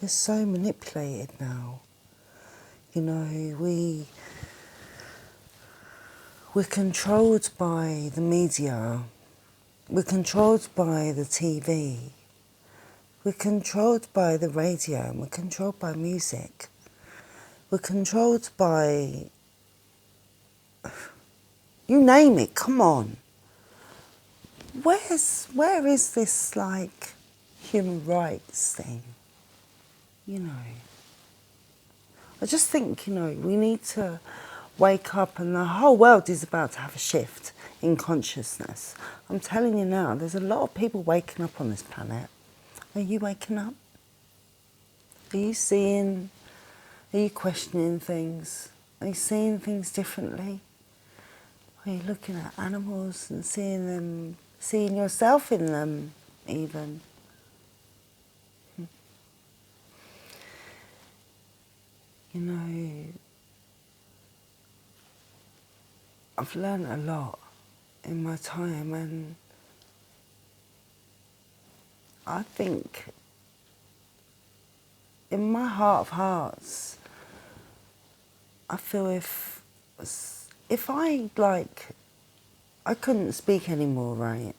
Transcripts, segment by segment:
we're so manipulated now. You know, we're controlled by the media, we're controlled by the TV, we're controlled by the radio, and we're controlled by music. We're controlled by, you name it, come on. Where is this, like, human rights thing? You know, I just think, you know, we need to wake up, and the whole world is about to have a shift in consciousness. I'm telling you now, there's a lot of people waking up on this planet. Are you waking up? Are you seeing, are you questioning things? Are you seeing things differently? Are you looking at animals and seeing them, seeing yourself in them even? You know, I've learned a lot in my time, and I think in my heart of hearts, I feel if I, like, I couldn't speak anymore, right?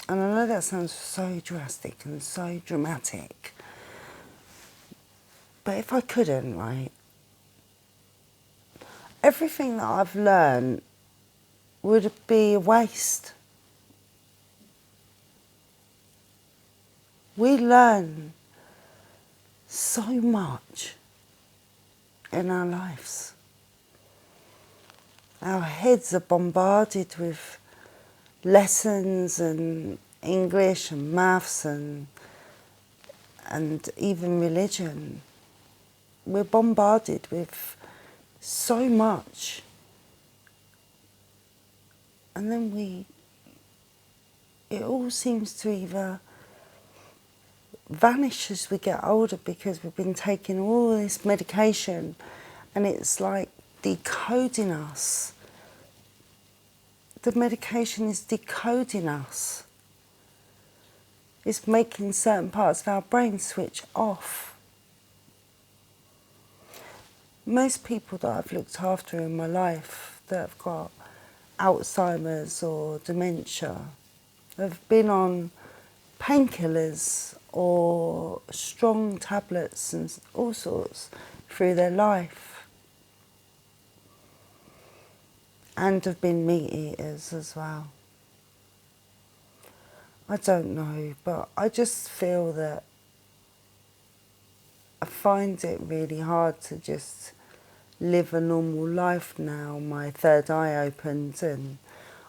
And I know that sounds so drastic and so dramatic, but if I couldn't, right, everything that I've learned would be a waste. We learn so much in our lives. Our heads are bombarded with lessons and English and maths and even religion. We're bombarded with so much. And then it all seems to either vanish as we get older because we've been taking all this medication, and it's like decoding us. The medication is decoding us. It's making certain parts of our brain switch off. Most people that I've looked after in my life that have got Alzheimer's or dementia have been on painkillers or strong tablets and all sorts through their life, and have been meat eaters as well. I don't know, but I just feel that I find it really hard to just live a normal life now. My third eye opened, and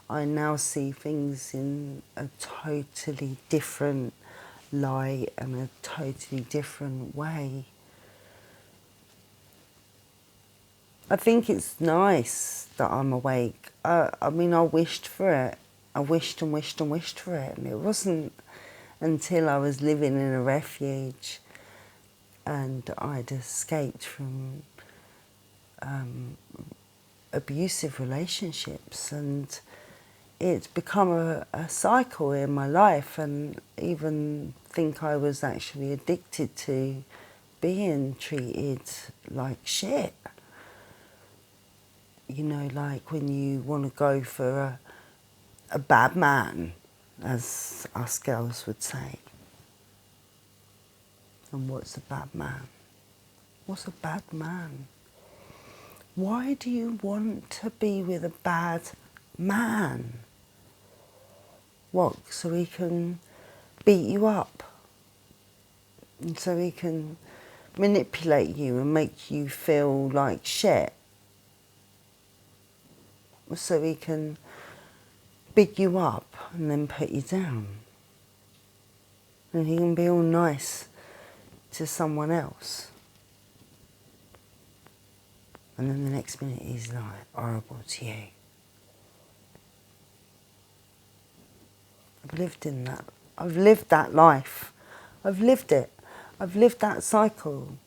I now see things in a totally different light and a totally different way. I think it's nice that I'm awake. I mean, I wished for it. I wished and wished and wished for it. And it wasn't until I was living in a refuge and I'd escaped from abusive relationships, and it's become a cycle in my life, and even think I was actually addicted to being treated like shit. You know, like when you want to go for a bad man, as us girls would say. And what's a bad man? What's a bad man? Why do you want to be with a bad man? What, so he can beat you up? And so he can manipulate you and make you feel like shit? So he can big you up and then put you down? And he can be all nice to someone else, and then the next minute he's like horrible to you. I've lived in that. I've lived that life. I've lived it. I've lived that cycle.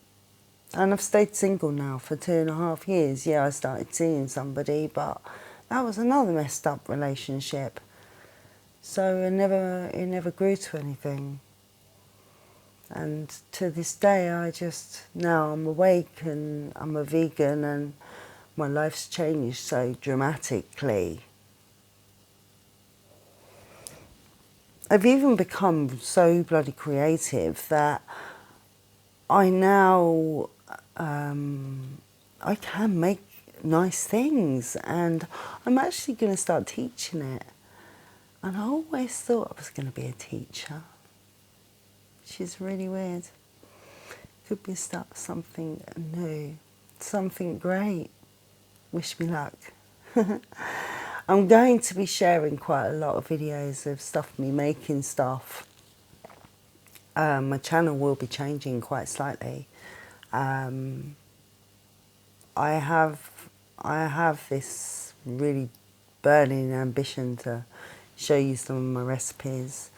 And I've stayed single now for 2.5 years. Yeah, I started seeing somebody, but that was another messed up relationship. So it never grew to anything. And to this day, now I'm awake and I'm a vegan and my life's changed so dramatically. I've even become so bloody creative that I now, I can make nice things, and I'm actually going to start teaching it. And I always thought I was going to be a teacher, which is really weird. Could be start something new, something great. Wish me luck. I'm going to be sharing quite a lot of videos of me making stuff. My channel will be changing quite slightly. I have this really burning ambition to show you some of my recipes,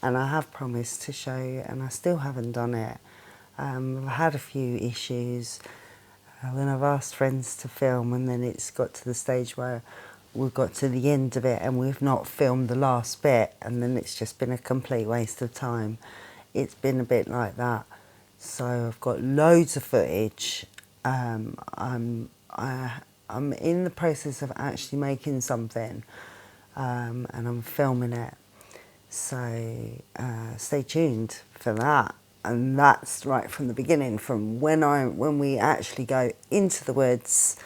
and I have promised to show you, and I still haven't done it. I've had a few issues when I've asked friends to film, and then it's got to the stage where we've got to the end of it and we've not filmed the last bit, and then it's just been a complete waste of time. It's been a bit like that. So I've got loads of footage. I'm in the process of actually making something, and I'm filming it. So stay tuned for that. And that's right from the beginning, from when we actually go into the woods,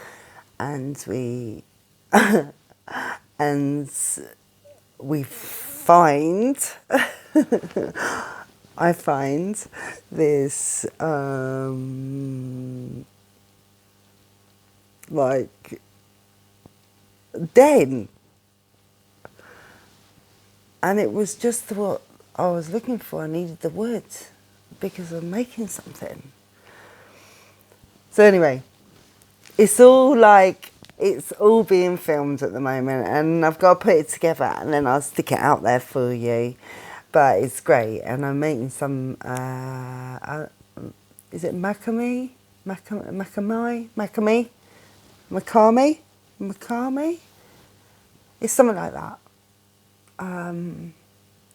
and we and we find I find this like den, and it was just what I was looking for. I needed the wood because I'm making something. So anyway, it's all being filmed at the moment, and I've got to put it together and then I'll stick it out there for you. But it's great, and I'm making some, is it macrame? Macrame? It's something like that.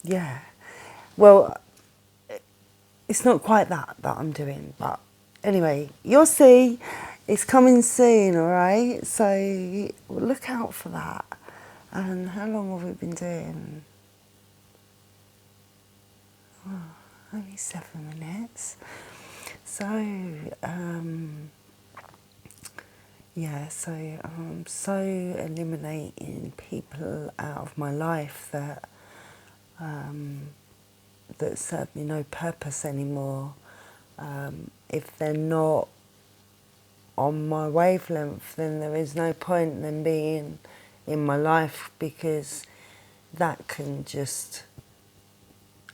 Yeah. Well, it's not quite that I'm doing, but anyway, you'll see. It's coming soon, all right? So look out for that. And how long have we been doing? Oh, only 7 minutes. So, yeah, so I'm so eliminating people out of my life that serve me no purpose anymore. If they're not on my wavelength, then there is no point in them being in my life, because that can just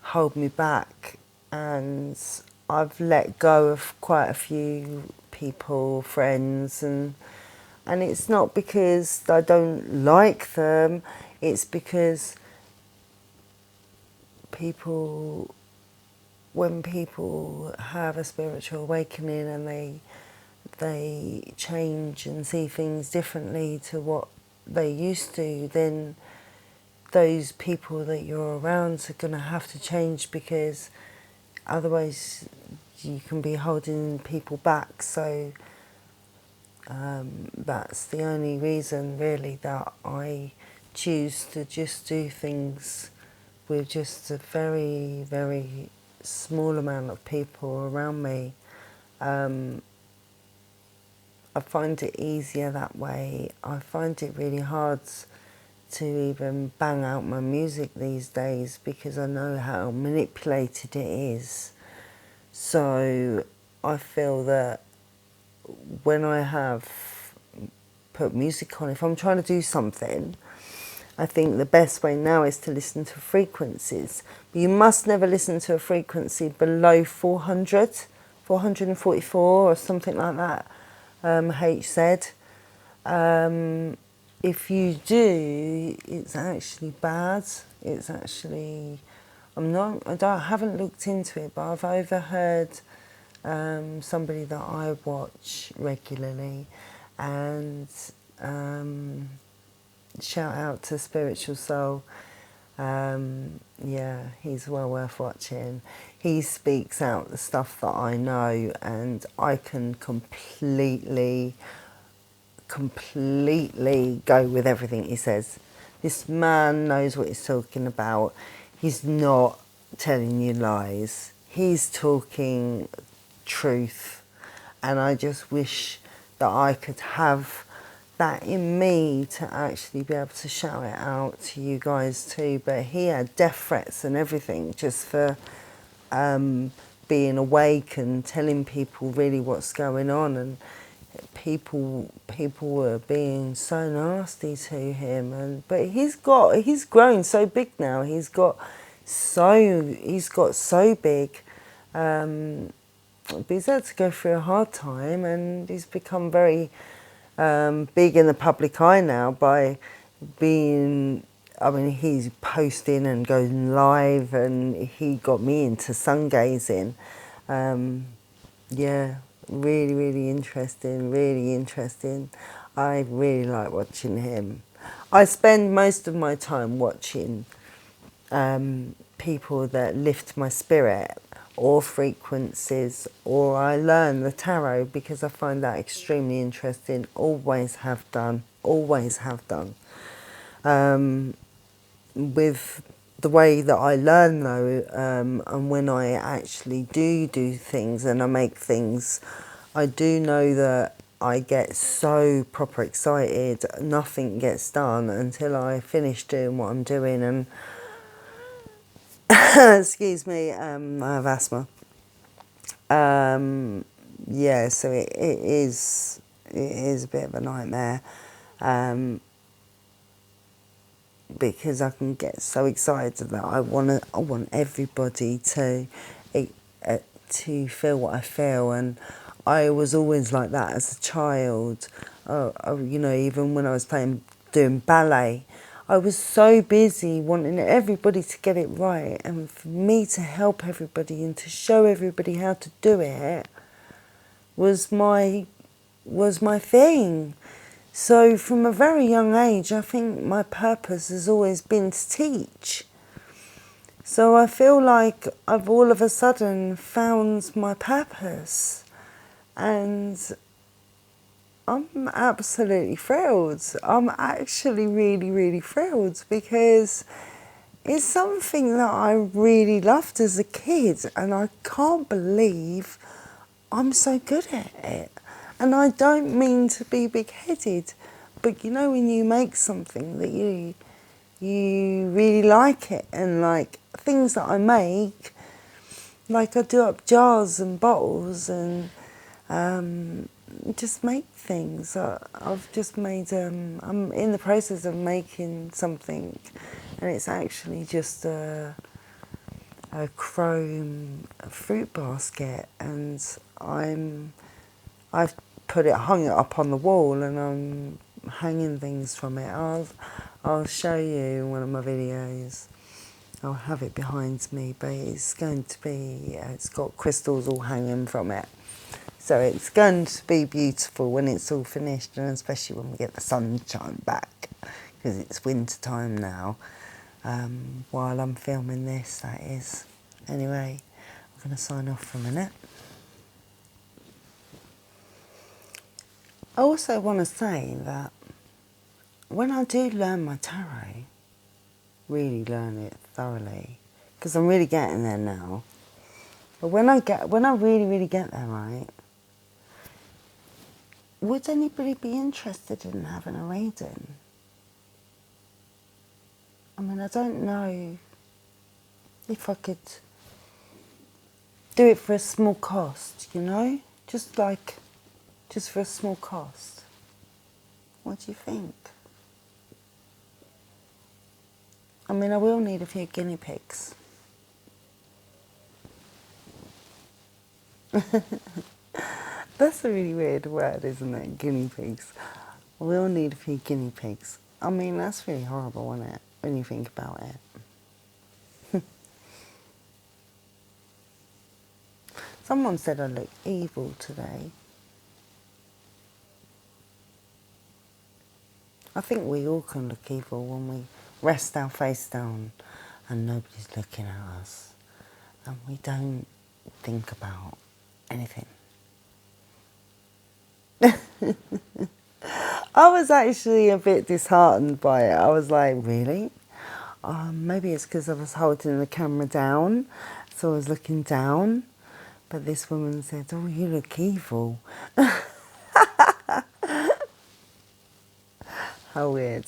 hold me back. And I've let go of quite a few people, friends, and it's not because I don't like them, it's because when people have a spiritual awakening and they change and see things differently to what they used to, then those people that you're around are going to have to change, because otherwise you can be holding people back. So that's the only reason really that I choose to just do things with just a very, very small amount of people around me. I find it easier that way. I find it really hard to even bang out my music these days, because I know how manipulated it is. So I feel that when I have put music on, if I'm trying to do something, I think the best way now is to listen to frequencies. But you must never listen to a frequency below 444 or something like that, HZ. If you do, it's actually bad. It's actually, I haven't looked into it, but I've overheard somebody that I watch regularly, and shout out to Spiritual Soul. Yeah, he's well worth watching. He speaks out the stuff that I know, and I can completely go with everything he says. This man knows what he's talking about. He's not telling you lies. He's talking truth. And I just wish that I could have that in me to actually be able to shout it out to you guys too. But he had death threats and everything just for being awake and telling people really what's going on, and people were being so nasty to him. And but he's grown so big now. He's got so big. But he's had to go through a hard time, and he's become very big in the public eye now by being, I mean, he's posting and going live, and he got me into sun gazing. Yeah, really interesting. I really like watching him. I spend most of my time watching people that lift my spirit, or frequencies, or I learn the tarot because I find that extremely interesting. Always have done. With the way that I learn though, and when I actually do things and I make things, I do know that I get so proper excited. Nothing gets done until I finish doing what I'm doing. And excuse me, I have asthma. Yeah, so it is a bit of a nightmare, because I can get so excited that I want everybody to feel what I feel. And I was always like that as a child. You know, even when I was doing ballet, I was so busy wanting everybody to get it right, and for me to help everybody and to show everybody how to do it was my thing. So from a very young age, I think my purpose has always been to teach. So I feel like I've all of a sudden found my purpose, and I'm absolutely thrilled. I'm actually really thrilled, because it's something that I really loved as a kid, and I can't believe I'm so good at it. And I don't mean to be big-headed, but you know when you make something that you really like it, and like things that I make, like I do up jars and bottles and just make things. I've just made, I'm in the process of making something, and it's actually just a chrome fruit basket, and I've hung it up on the wall, and I'm hanging things from it. I'll show you in one of my videos. I'll have it behind me, but it's going to be, it's got crystals all hanging from it. So it's going to be beautiful when it's all finished, and especially when we get the sunshine back, because it's winter time now, while I'm filming this, that is. Anyway, I'm going to sign off for a minute. I also want to say that when I do learn my tarot, really learn it thoroughly, because I'm really getting there now. But when I really get there, right, would anybody be interested in having a reading? I mean, I don't know if I could do it for a small cost, you know? Just for a small cost. What do you think? I mean, I will need a few guinea pigs. That's a really weird word, isn't it? Guinea pigs. I will need a few guinea pigs. I mean, that's really horrible, isn't it? When you think about it. Someone said I look evil today. I think we all can look evil rest our face down and nobody's looking at us and we don't think about anything. I was actually a bit disheartened by it. I was like, really? Maybe it's because I was holding the camera down, so I was looking down. But this woman said, oh, you look evil. How weird.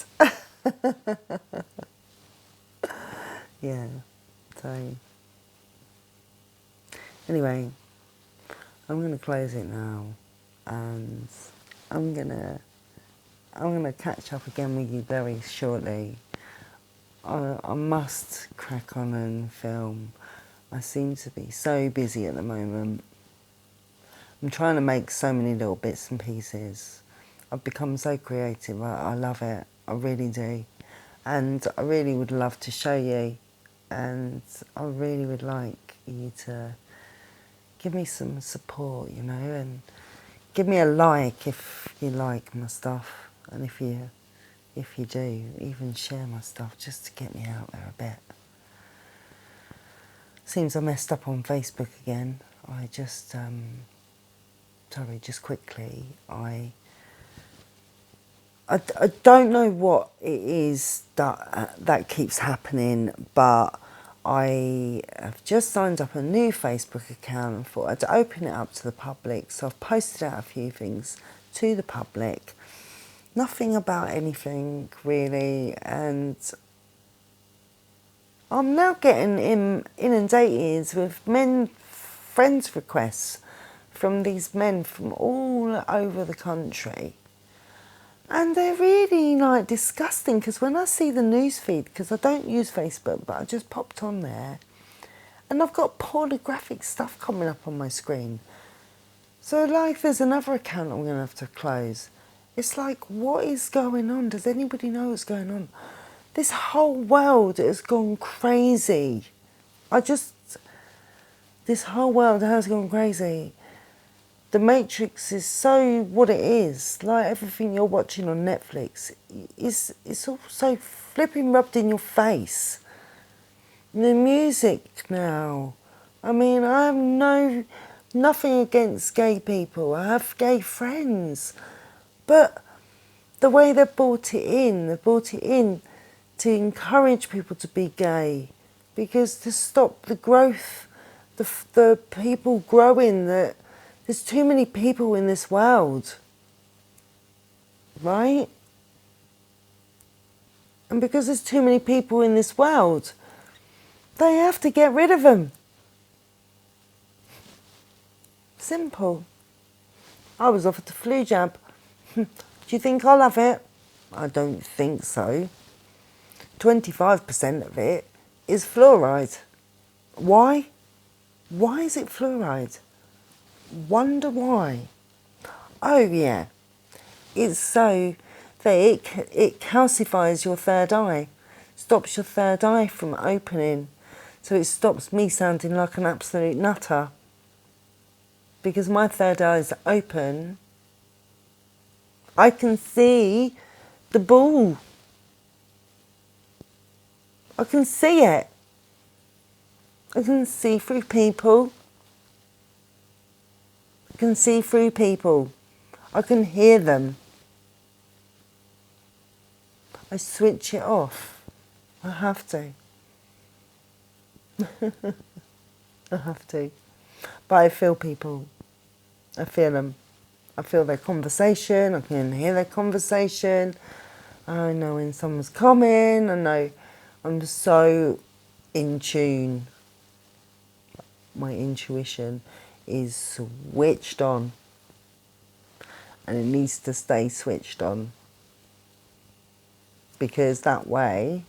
Yeah, so anyway, I'm going to close it now, and I'm gonna catch up again with you very shortly. I must crack on and film. I seem to be so busy at the moment. I'm trying to make so many little bits and pieces. I've become so creative. I love it. I really do. And I really would love to show you. And I really would like you to give me some support, you know, and give me a like if you like my stuff. And if you do, even share my stuff just to get me out there a bit. Seems I messed up on Facebook again. I just, sorry, just quickly, I don't know what it is that keeps happening, but I have just signed up a new Facebook account and thought I'd open it up to the public. So I've posted out a few things to the public. Nothing about anything really, and I'm now getting inundated with friends requests from these men from all over the country. And they're really like disgusting, because when I see the news feed, because I don't use Facebook, but I just popped on there, and I've got pornographic stuff coming up on my screen. So like there's another account I'm going to have to close. It's like, what is going on? Does anybody know what's going on? This whole world has gone crazy. This whole world has gone crazy. The Matrix is so what it is. Like everything you're watching on Netflix, it's all so flipping rubbed in your face. The music now. I mean, I have nothing against gay people. I have gay friends. But the way they've brought it in to encourage people to be gay, because to stop the growth, the people growing, that there's too many people in this world, right? And because there's too many people in this world, they have to get rid of them. Simple. I was offered the flu jab. Do you think I'll have it? I don't think so. 25% of it is fluoride. Why? Why is it fluoride? Wonder why. Oh yeah, it's so that it calcifies your third eye, stops your third eye from opening, so it stops me sounding like an absolute nutter. Because my third eye is open, I can see the ball. I can see it. I can see through people. I can see through people. I can hear them. I switch it off. I have to. I have to. But I feel people. I feel them. I feel their conversation. I can hear their conversation. I know when someone's coming. I know I'm so in tune. My intuition is switched on. And it needs to stay switched on. Because that way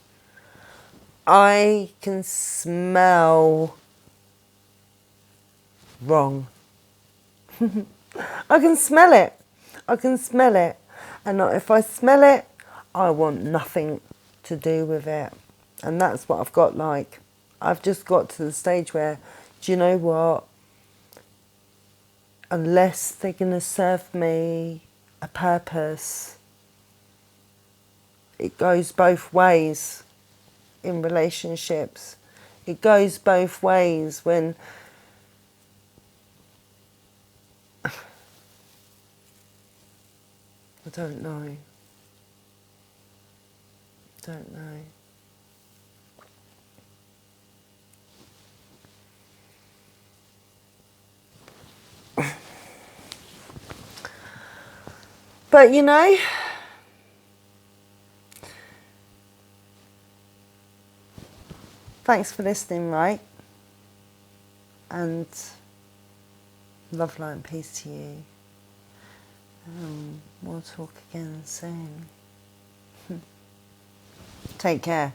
I can smell wrong. I can smell it. I can smell it. And if I smell it, I want nothing to do with it. And that's what I've got like. I've just got to the stage where, do you know what? Unless they're going to serve me a purpose, it goes both ways. in relationships. It goes both ways when I don't know. Don't know. But you know, thanks for listening, right? And love, light and peace to you. We'll talk again soon. Take care.